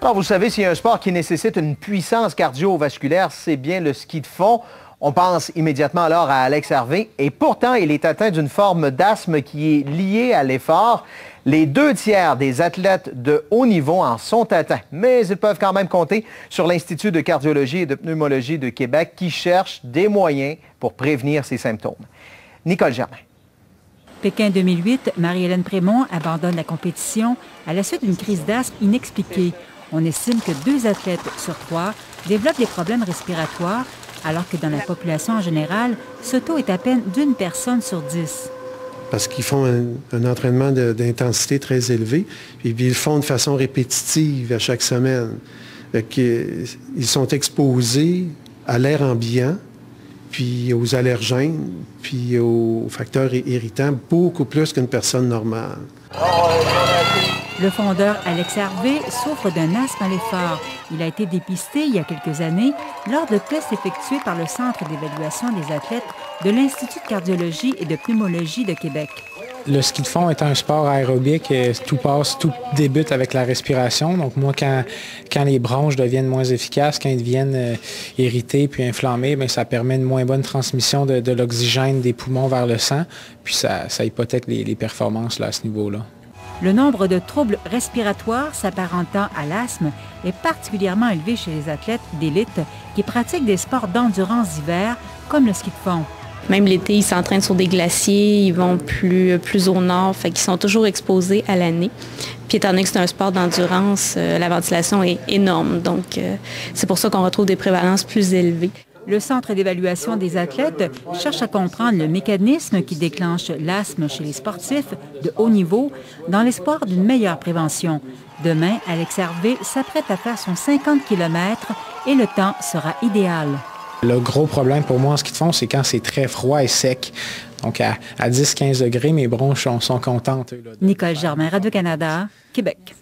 Alors, vous savez, s'il y a un sport qui nécessite une puissance cardiovasculaire, c'est bien le ski de fond. On pense immédiatement alors à Alex Hervé et pourtant, il est atteint d'une forme d'asthme qui est liée à l'effort. Les 2/3 des athlètes de haut niveau en sont atteints, mais ils peuvent quand même compter sur l'Institut de cardiologie et de pneumologie de Québec qui cherche des moyens pour prévenir ces symptômes. Nicole Germain. Pékin 2008, Marie-Hélène Prémont abandonne la compétition à la suite d'une crise d'asthme inexpliquée. On estime que 2 athlètes sur 3 développent des problèmes respiratoires, alors que dans la population en général, ce taux est à peine d'1 personne sur 10. Parce qu'ils font un entraînement d'intensité très élevé, et puis ils le font de façon répétitive à chaque semaine. Ils sont exposés à l'air ambiant, puis aux allergènes, puis aux facteurs irritants, beaucoup plus qu'une personne normale. Le fondeur Alex Hervé souffre d'un asthme à l'effort. Il a été dépisté il y a quelques années lors de tests effectués par le Centre d'évaluation des athlètes de l'Institut de cardiologie et de pneumologie de Québec. Le ski de fond est un sport aérobique, tout débute avec la respiration. Donc moi, quand les bronches deviennent moins efficaces, quand ils deviennent irrités puis inflammés, bien, ça permet une moins bonne transmission de l'oxygène des poumons vers le sang, puis ça hypothèque les performances là, à ce niveau-là. Le nombre de troubles respiratoires s'apparentant à l'asthme est particulièrement élevé chez les athlètes d'élite qui pratiquent des sports d'endurance d'hiver comme le ski de fond. Même l'été, ils s'entraînent sur des glaciers, ils vont plus au nord, fait qu'ils sont toujours exposés à l'année. Puis étant donné que c'est un sport d'endurance, la ventilation est énorme, donc c'est pour ça qu'on retrouve des prévalences plus élevées. Le Centre d'évaluation des athlètes cherche à comprendre le mécanisme qui déclenche l'asthme chez les sportifs de haut niveau dans l'espoir d'une meilleure prévention. Demain, Alex Hervé s'apprête à faire son 50 km et le temps sera idéal. Le gros problème pour moi en ski de fond, c'est quand c'est très froid et sec. Donc à 10-15 degrés, mes bronches sont contentes. Nicole Germain, Radio-Canada, Québec.